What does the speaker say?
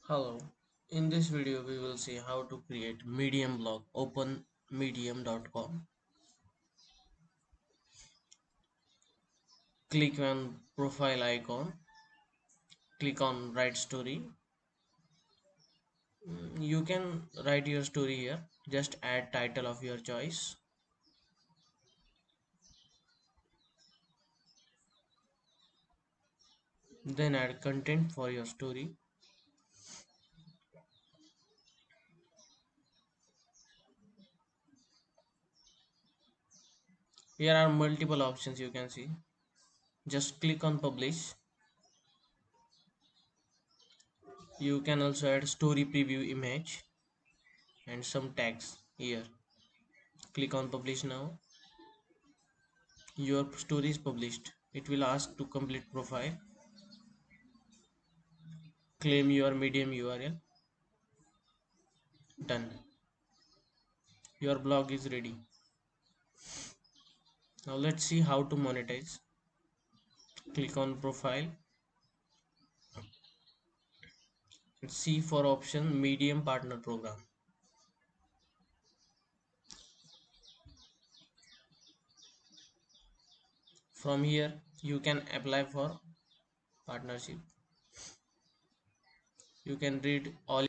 Hello, in this video we will see how to create Medium blog. Open medium.com, click on profile icon, click on write story. You can write your story here, just add title of your choice. Then add content for your story. Here are multiple options you can see. Just click on publish. You can also add story preview image and some tags here. Click on publish now. Your story is published. It will ask to complete profile. Claim your Medium URL. Done. Your blog is ready. Now let's see how to monetize. Click on profile and see for option Medium partner program. From here you can apply for partnership. You can read all